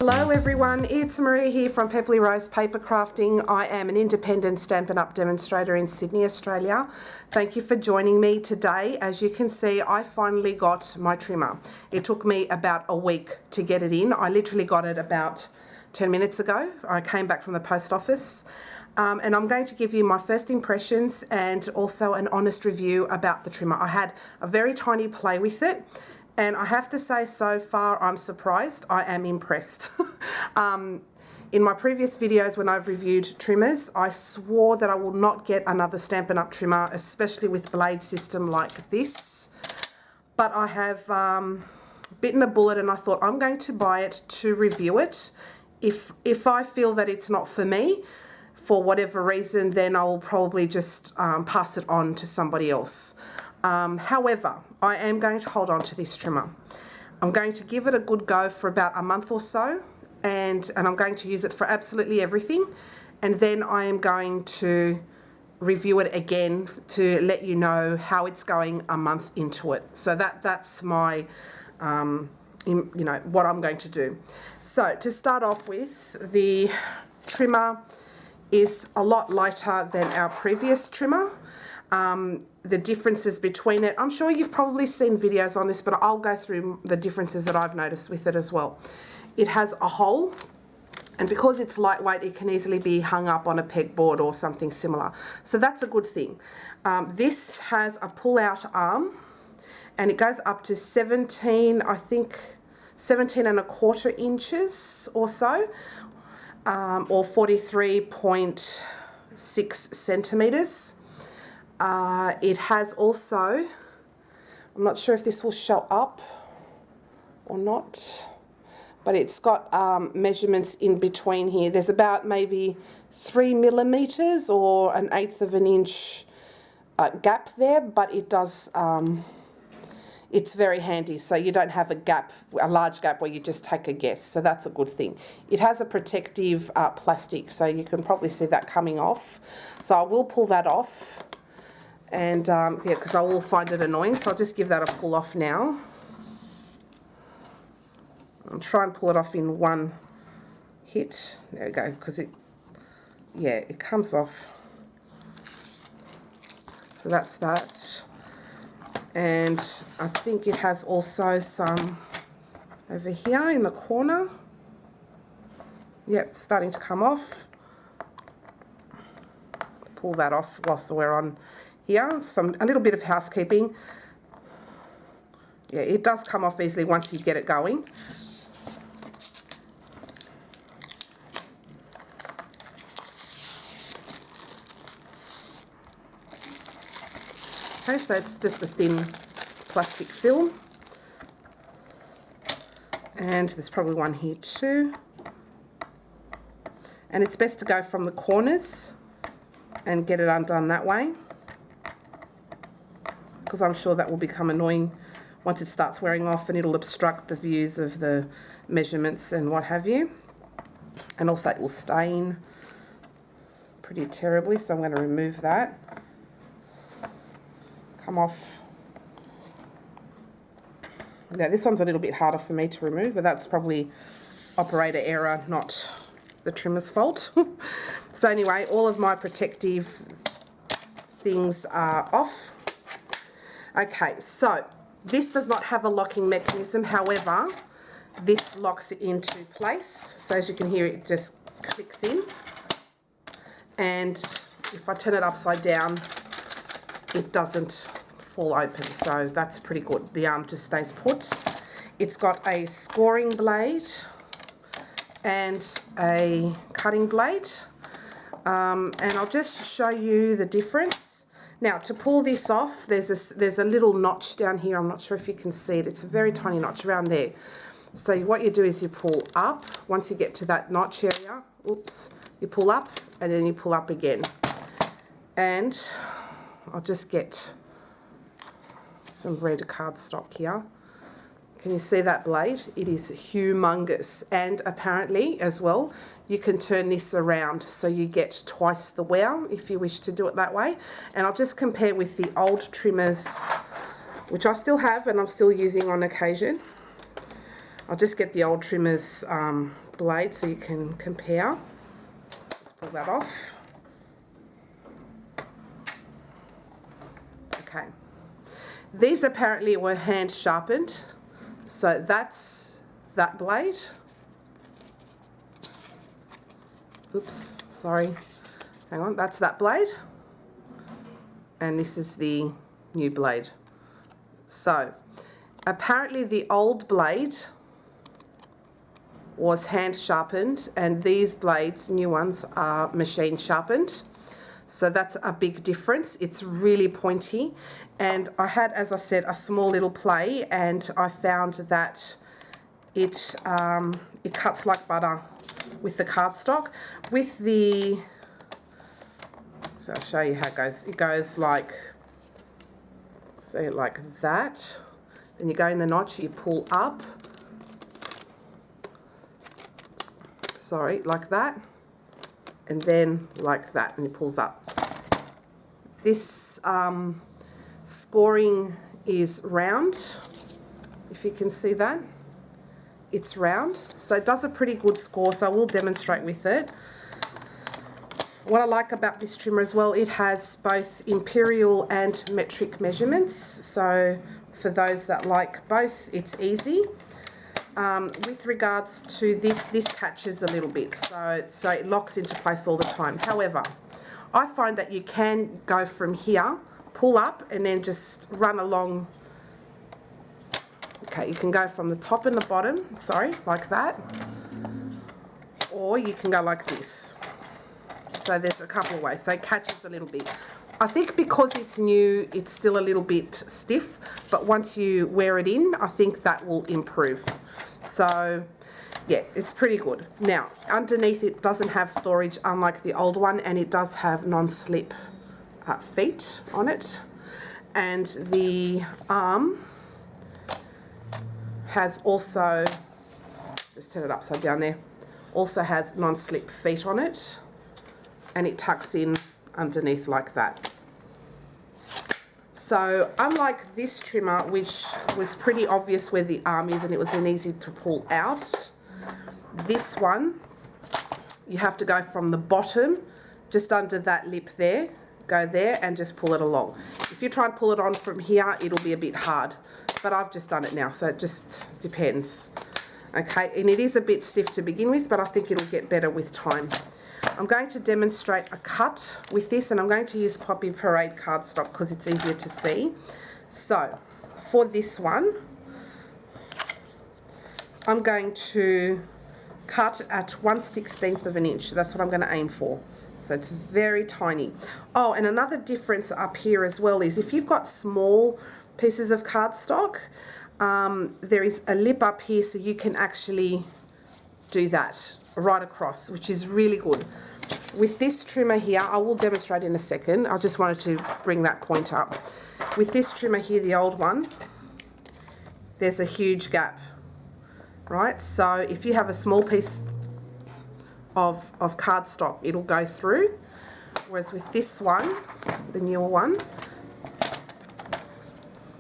Hello everyone, it's Maria here from Pepperly Rose Paper Crafting. I am an independent Stampin' Up demonstrator in Sydney, Australia. Thank you for joining me today. As you can see, I finally got my trimmer. It took me about a week to get it in. I literally got it about 10 minutes ago. I came back from the post office. And I'm going to give you my first impressions and also an honest review about the trimmer. I had a very tiny play with it. And I have to say, so far, I'm surprised. I am impressed. In my previous videos when I've reviewed trimmers, I swore that I will not get another Stampin' Up trimmer, especially with blade system like this. But I have bitten the bullet and I thought I'm going to buy it to review it. If I feel that it's not for me, for whatever reason, then I will probably just pass it on to somebody else. However, I am going to hold on to this trimmer. I'm going to give it a good go for about a month or so, and I'm going to use it for absolutely everything, and then I am going to review it again to let you know how it's going a month into it. So that's my what I'm going to do. So to start off with, the trimmer is a lot lighter than our previous trimmer. The differences between it, I'm sure you've probably seen videos on this, but I'll go through the differences that I've noticed with it as well. It has a hole, and because it's lightweight, it can easily be hung up on a pegboard or something similar. So that's a good thing. This has a pull-out arm, and it goes up to 17, I think 17¼ inches or so, or 43.6 centimeters. It has also, I'm not sure if this will show up or not, but it's got measurements in between here. There's about maybe 3 millimeters or 1/8 of an inch gap there, but it does, it's very handy, so you don't have a large gap where you just take a guess, so that's a good thing. It has a protective plastic, so you can probably see that coming off. So I will pull that off. And yeah, because I will find it annoying, so I'll just give that a pull off now. I'll try and pull it off in one hit. There we go, because it comes off. So that's that. And I think it has also some over here in the corner. Yep, it's starting to come off. Pull that off whilst we're on here. A little bit of housekeeping. Yeah, it does come off easily once you get it going. Okay, so it's just a thin plastic film. And there's probably one here too. And it's best to go from the corners and get it undone that way, because I'm sure that will become annoying once it starts wearing off, and it'll obstruct the views of the measurements and what have you. And also it will stain pretty terribly, so I'm going to remove that. Come off. Now this one's a little bit harder for me to remove, but that's probably operator error, not the trimmer's fault. So anyway, all of my protective things are off. Okay, so this does not have a locking mechanism, however, this locks it into place. So as you can hear, it just clicks in. And if I turn it upside down, it doesn't fall open, so that's pretty good. The arm just stays put. It's got a scoring blade and a cutting blade. And I'll just show you the difference. Now, to pull this off, there's a little notch down here. I'm not sure if you can see it. It's a very tiny notch around there. So what you do is you pull up. Once you get to that notch area, oops, you pull up and then you pull up again. And I'll just get some red cardstock here. Can you see that blade? It is humongous, and apparently as well you can turn this around so you get twice the wear if you wish to do it that way. And I'll just compare with the old trimmers, which I still have and I'm still using on occasion. I'll just get the old trimmers blade so you can compare. Just pull that off. Okay. These apparently were hand sharpened. So that's that blade. Oops, sorry. Hang on, that's that blade. And this is the new blade. So apparently the old blade was hand sharpened, and these blades, new ones, are machine sharpened. So that's a big difference. It's really pointy. And I had, as I said, a small little play, and I found that it cuts like butter with the cardstock. With the, so I'll show you how it goes. It goes like, so like that. Then you go in the notch, you pull up. Sorry, like that. And then like that, and it pulls up. This scoring is round, if you can see that. It's round, so it does a pretty good score, so I will demonstrate with it. What I like about this trimmer as well, it has both imperial and metric measurements, so for those that like both, it's easy. With regards to this catches a little bit, so it locks into place all the time. However, I find that you can go from here, pull up, and then just run along. Okay, you can go from the top and the bottom, sorry, like that. Or you can go like this. So there's a couple of ways, so it catches a little bit. I think because it's new, it's still a little bit stiff, but once you wear it in, I think that will improve. So yeah, it's pretty good. Now, underneath it doesn't have storage, unlike the old one, and it does have non-slip feet on it. And the arm has also, just turn it upside down there, also has non-slip feet on it, and it tucks in underneath like that. So unlike this trimmer, which was pretty obvious where the arm is and it was then easy to pull out, this one, you have to go from the bottom, just under that lip there, go there and just pull it along. If you try and pull it on from here, it'll be a bit hard, but I've just done it now, so it just depends. Okay, and it is a bit stiff to begin with, but I think it'll get better with time. I'm going to demonstrate a cut with this, and I'm going to use Poppy Parade cardstock because it's easier to see. So for this one, I'm going to cut at 1/16 of an inch. That's what I'm going to aim for. So it's very tiny. Oh, and another difference up here as well is if you've got small pieces of cardstock, there is a lip up here so you can actually do that right across, which is really good. With this trimmer here, I will demonstrate in a second. I just wanted to bring that point up. With this trimmer here, the old one, there's a huge gap, right? So if you have a small piece of cardstock, it'll go through. Whereas with this one, the newer one,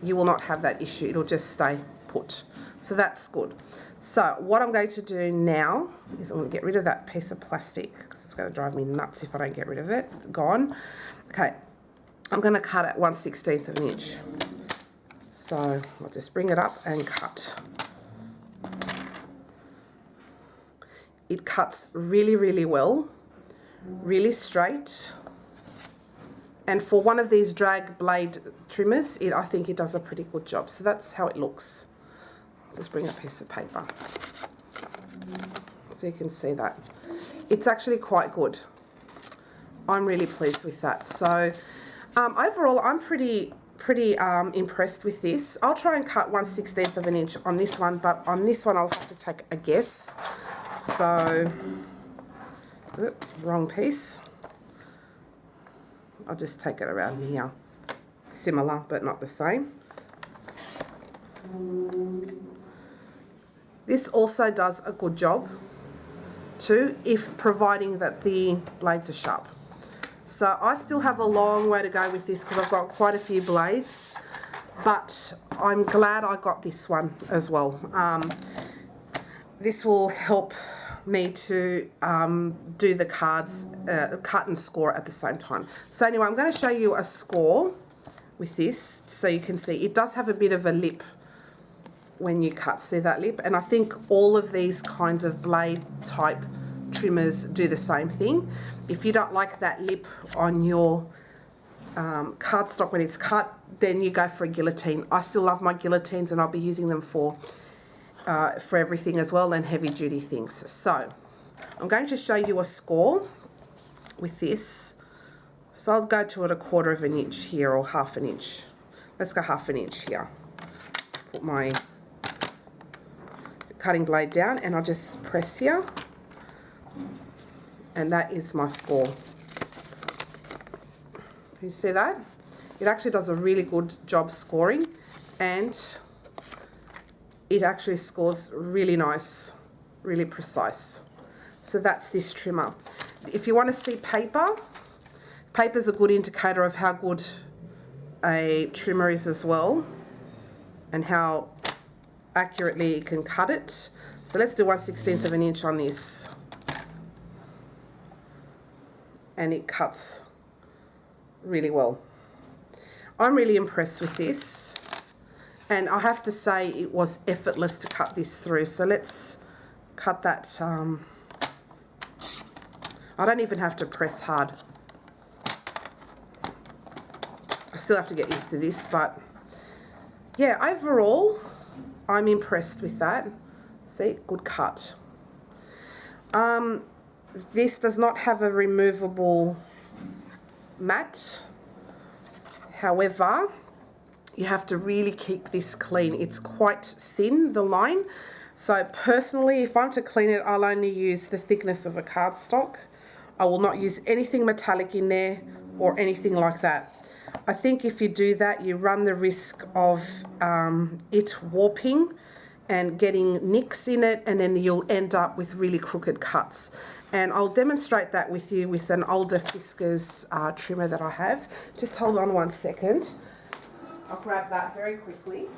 you will not have that issue. It'll just stay put. So that's good. So what I'm going to do now is I'm going to get rid of that piece of plastic because it's going to drive me nuts if I don't get rid of it. Gone. Okay, I'm going to cut at 1/16 of an inch. So I'll just bring it up and cut. It cuts really, really well, really straight. And for one of these drag blade trimmers, I think it does a pretty good job. So that's how it looks. Just bring a piece of paper so you can see that. It's actually quite good. I'm really pleased with that. So overall, I'm pretty impressed with this. I'll try and cut 1/16 of an inch on this one, but on this one I'll have to take a guess. So, wrong piece. I'll just take it around here. Similar, but not the same. This also does a good job too, if providing that the blades are sharp. So I still have a long way to go with this because I've got quite a few blades, but I'm glad I got this one as well. This will help me to do the cards, cut and score at the same time. So anyway, I'm going to show you a score with this so you can see. It does have a bit of a lip when you cut, see that lip? And I think all of these kinds of blade type trimmers do the same thing. If you don't like that lip on your cardstock when it's cut, then you go for a guillotine. I still love my guillotines and I'll be using them for everything as well, and heavy duty things. So I'm going to show you a score with this. So I'll go to it 1/4 of an inch here, or 1/2 an inch. Let's go 1/2 an inch here. Put my cutting blade down and I'll just press here. And that is my score. You see that? It actually does a really good job scoring, and it actually scores really nice, really precise. So that's this trimmer. If you want to see paper, paper's a good indicator of how good a trimmer is as well, and how accurately it can cut it. So let's do 1/16 of an inch on this. And it cuts really well. I'm really impressed with this. And I have to say it was effortless to cut this through. So let's cut that. I don't even have to press hard. I still have to get used to this, but yeah, overall, I'm impressed with that. See, good cut. This does not have a removable mat. However, you have to really keep this clean. It's quite thin, the line. So personally, if I'm to clean it, I'll only use the thickness of a cardstock. I will not use anything metallic in there or anything like that. I think if you do that, you run the risk of it warping and getting nicks in it, and then you'll end up with really crooked cuts. And I'll demonstrate that with you with an older Fiskars trimmer that I have. Just hold on 1 second. I'll grab that very quickly.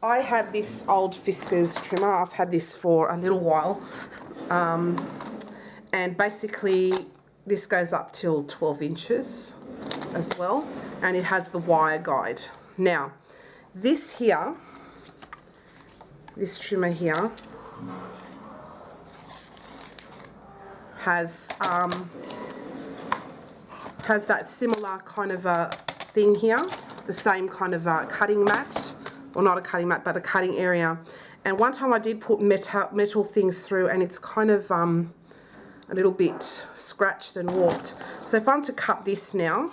I have this old Fiskars trimmer. I've had this for a little while. And basically this goes up till 12 inches as well. And it has the wire guide. Now, this here, this trimmer here, has that similar kind of a thing here, the same kind of a cutting mat, or not a cutting mat, but a cutting area. And one time I did put metal things through, and it's kind of a little bit scratched and warped. So if I'm to cut this now,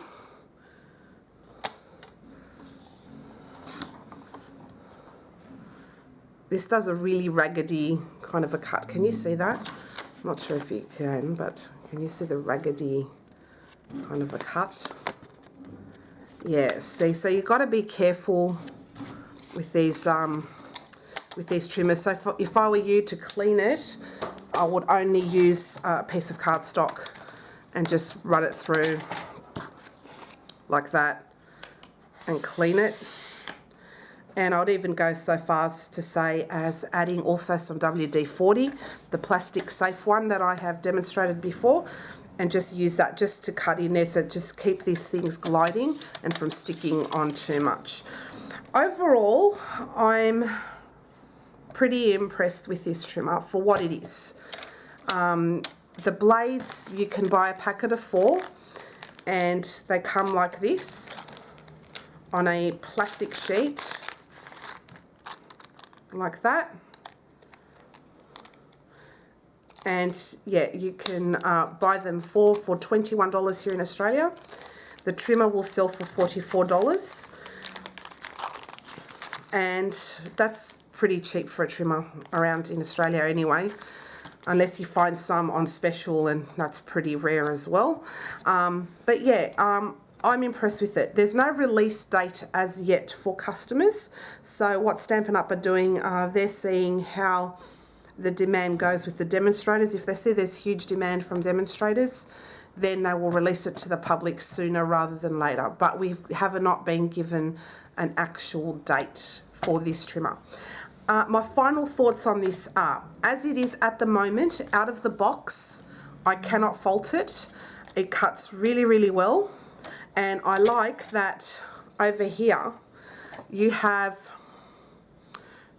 this does a really raggedy kind of a cut. Can you see that? I'm not sure if you can, but can you see the raggedy kind of a cut? Yeah, see, so you've got to be careful with these trimmers. So if I were you to clean it, I would only use a piece of cardstock and just run it through like that and clean it. And I'd even go so far as to say as adding also some WD-40, the plastic safe one that I have demonstrated before, and just use that just to cut in there, so just keep these things gliding and from sticking on too much. Overall, I'm pretty impressed with this trimmer for what it is. The blades, you can buy a packet of 4, and they come like this on a plastic sheet, like that. And yeah, you can buy them for $21 here in Australia. The trimmer will sell for $44, and that's pretty cheap for a trimmer around in Australia anyway, unless you find some on special, and that's pretty rare as well. But yeah, I'm impressed with it. There's no release date as yet for customers. So what Stampin' Up are doing, they're seeing how the demand goes with the demonstrators. If they see there's huge demand from demonstrators, then they will release it to the public sooner rather than later. But we have not been given an actual date for this trimmer. My final thoughts on this are, as it is at the moment, out of the box, I cannot fault it. It cuts really, really well. And I like that over here, you have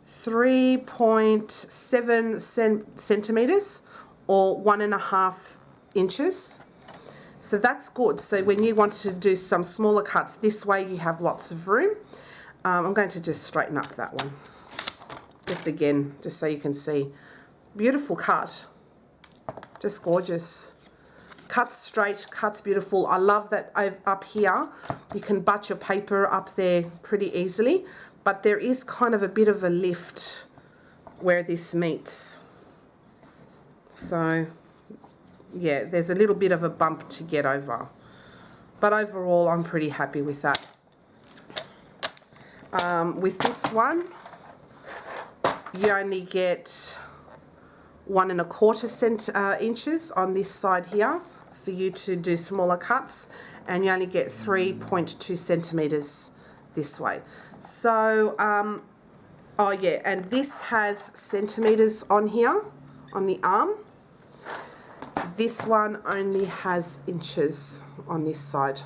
3.7 centimeters or 1.5 inches. So that's good. So when you want to do some smaller cuts this way, you have lots of room. I'm going to just straighten up that one. Just again, just so you can see. Beautiful cut. Just gorgeous. Cuts straight, cuts beautiful. I love that up here, you can butt your paper up there pretty easily, but there is kind of a bit of a lift where this meets. So, yeah, there's a little bit of a bump to get over. But overall, I'm pretty happy with that. With this one, you only get 1.25 inches on this side here for you to do smaller cuts, and you only get 3.2 centimeters this way. So, oh yeah, and this has centimeters on here, on the arm. This one only has inches on this side.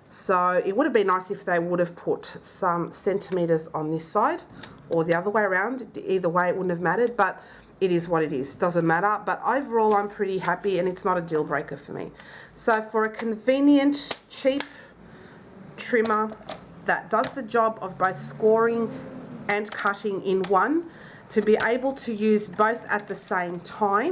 So it would have been nice if they would have put some centimeters on this side or the other way around. Either way, it wouldn't have mattered, but it is what it is. Doesn't matter. But overall, I'm pretty happy, and it's not a deal breaker for me. So for a convenient, cheap trimmer that does the job of both scoring and cutting in one, to be able to use both at the same time,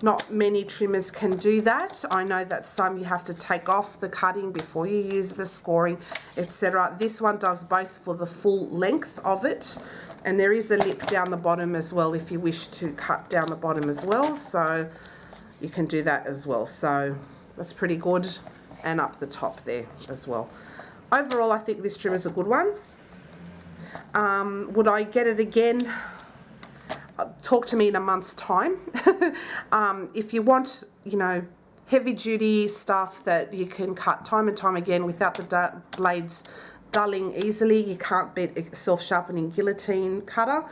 not many trimmers can do that. I know that some you have to take off the cutting before you use the scoring, etc. This one does both for the full length of it. And there is a lip down the bottom as well if you wish to cut down the bottom as well. So you can do that as well. So that's pretty good. And up the top there as well. Overall, I think this trimmer is a good one. Would I get it again? Talk to me in a month's time. If you want, you know, heavy duty stuff that you can cut time and time again without the blades dulling easily, you can't beat a self-sharpening guillotine cutter.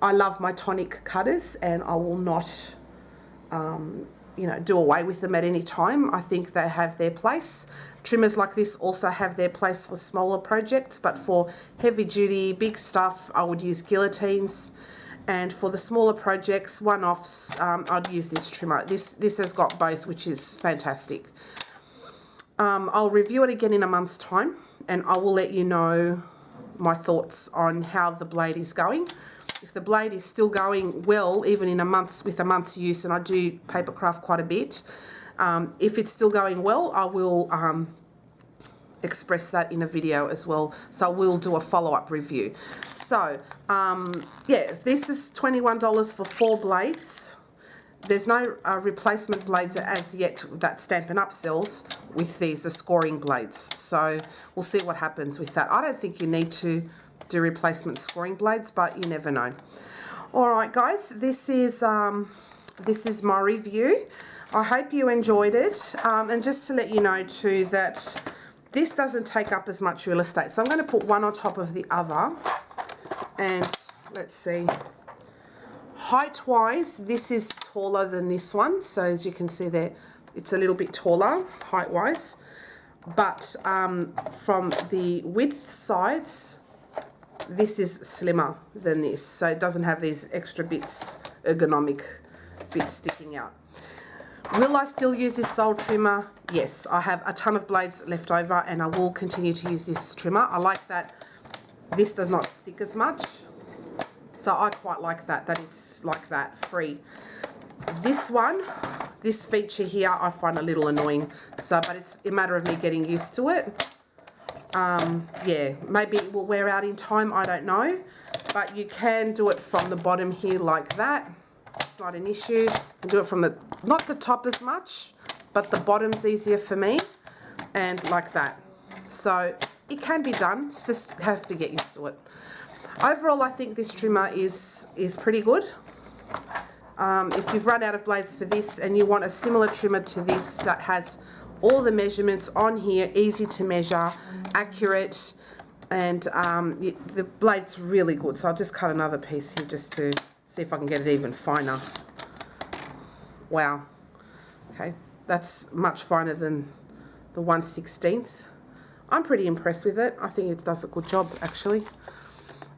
I love my tonic cutters, and I will not, you know, do away with them at any time. I think they have their place. Trimmers like this also have their place for smaller projects, but for heavy duty, big stuff, I would use guillotines. And for the smaller projects, one-offs, I'd use this trimmer. This has got both, which is fantastic. I'll review it again in a month's time, and I will let you know my thoughts on how the blade is going. If the blade is still going well, even in with a month's use, and I do papercraft quite a bit, if it's still going well, I will express that in a video as well. So we'll do a follow-up review. So, yeah, this is $21 for 4 blades. There's no replacement blades as yet that Stampin' Up sells with these, the scoring blades. So we'll see what happens with that. I don't think you need to do replacement scoring blades, but you never know. All right, guys, this is my review. I hope you enjoyed it. And just to let you know too that this doesn't take up as much real estate. So I'm going to put one on top of the other. And let's see. Height-wise, this is taller than this one. So as you can see there, it's a little bit taller height-wise. But from the width sides, this is slimmer than this. So it doesn't have these extra bits, ergonomic bits sticking out. Will I still use this sole trimmer? Yes, I have a ton of blades left over, and I will continue to use this trimmer. I like that this does not stick as much. So I quite like that it's like that, free. This one, this feature here, I find a little annoying. So, but it's a matter of me getting used to it. Yeah, maybe it will wear out in time, I don't know. But you can do it from the bottom here like that. It's not an issue. You can do it from the, not the top as much, but the bottom's easier for me. And like that. So it can be done, just have to get used to it. Overall, I think this trimmer is pretty good. If you've run out of blades for this and you want a similar trimmer to this that has all the measurements on here, easy to measure, accurate, And the blade's really good, so I'll just cut another piece here just to see if I can get it even finer. Wow. Okay, that's much finer than the 1/16. I'm pretty impressed with it. I think it does a good job, actually.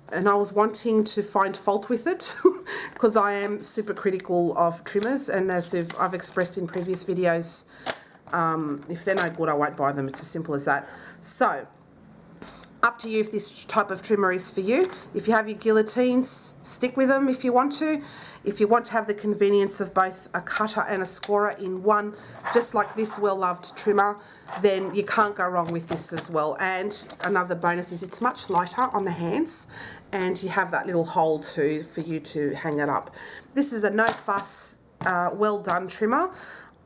And I was wanting to find fault with it because I am super critical of trimmers, and as I've expressed in previous videos, if they're no good, I won't buy them. It's as simple as that. So, up to you if this type of trimmer is for you. If you have your guillotines, stick with them if you want to. If you want to have the convenience of both a cutter and a scorer in one, just like this well-loved trimmer, then you can't go wrong with this as well. And another bonus is it's much lighter on the hands, and you have that little hole too for you to hang it up. This is a no-fuss, well-done trimmer.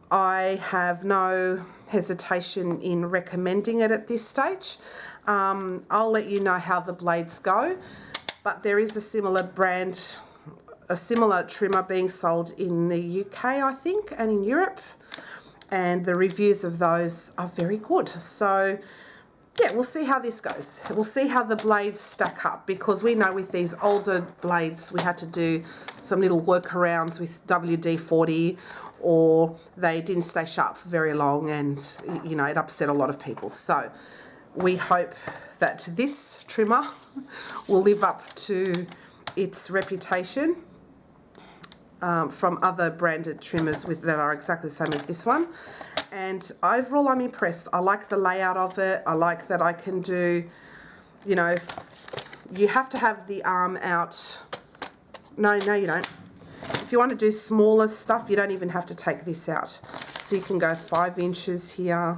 I have no hesitation in recommending it at this stage. I'll let you know how the blades go, but there is a similar brand, a similar trimmer being sold in the UK, I think, and in Europe, and the reviews of those are very good. So yeah, we'll see how this goes. We'll see how the blades stack up, because we know with these older blades we had to do some little workarounds with WD-40, or they didn't stay sharp for very long, and you know, it upset a lot of people. So we hope that this trimmer will live up to its reputation from other branded trimmers that are exactly the same as this one. And overall, I'm impressed. I like the layout of it. I like that I can do, you know, you have to have the arm out. No, you don't. If you want to do smaller stuff, you don't even have to take this out. So you can go 5 inches here.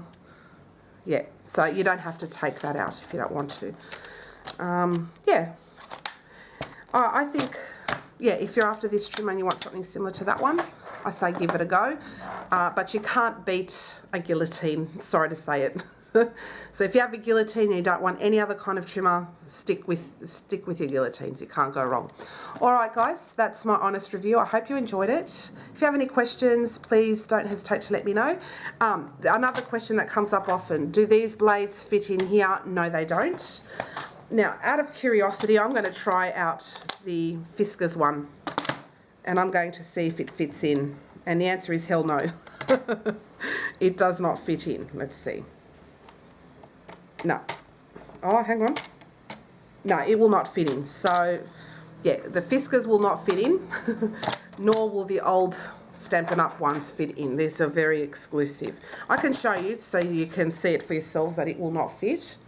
Yeah, so you don't have to take that out if you don't want to. Yeah. I think, yeah, if you're after this trim and you want something similar to that one, I say give it a go. But you can't beat a guillotine, sorry to say it. So if you have a guillotine and you don't want any other kind of trimmer, stick with your guillotines. You can't go wrong. All right, guys, that's my honest review. I hope you enjoyed it. If you have any questions, please don't hesitate to let me know. Another question that comes up often, do these blades fit in here? No, they don't. Now, out of curiosity, I'm going to try out the Fiskars one, and I'm going to see if it fits in. And the answer is hell no. It does not fit in. Let's see. No. Oh, hang on. No, it will not fit in. So, yeah, the Fiskars will not fit in, nor will the old Stampin' Up ones fit in. These are very exclusive. I can show you so you can see it for yourselves that it will not fit.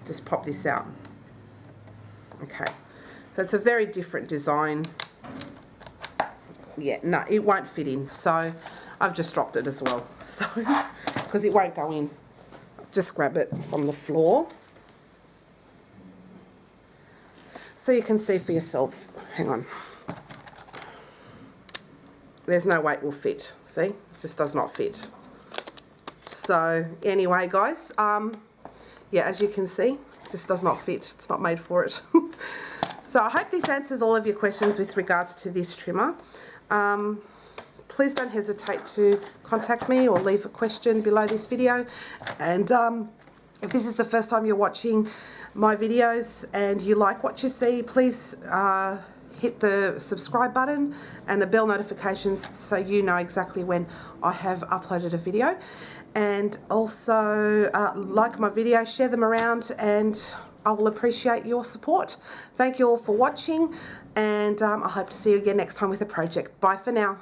Just pop this out. Okay. So it's a very different design. Yeah, no, it won't fit in. So I've just dropped it as well. So, because it won't go in. Just grab it from the floor so you can see for yourselves. Hang on. There's no way it will fit. See? It just does not fit. So anyway, guys, yeah, as you can see, it just does not fit. It's not made for it. So I hope this answers all of your questions with regards to this trimmer. Please don't hesitate to contact me or leave a question below this video. And if this is the first time you're watching my videos and you like what you see, please hit the subscribe button and the bell notifications so you know exactly when I have uploaded a video. And also like my videos, share them around, and I will appreciate your support. Thank you all for watching, and I hope to see you again next time with a project. Bye for now.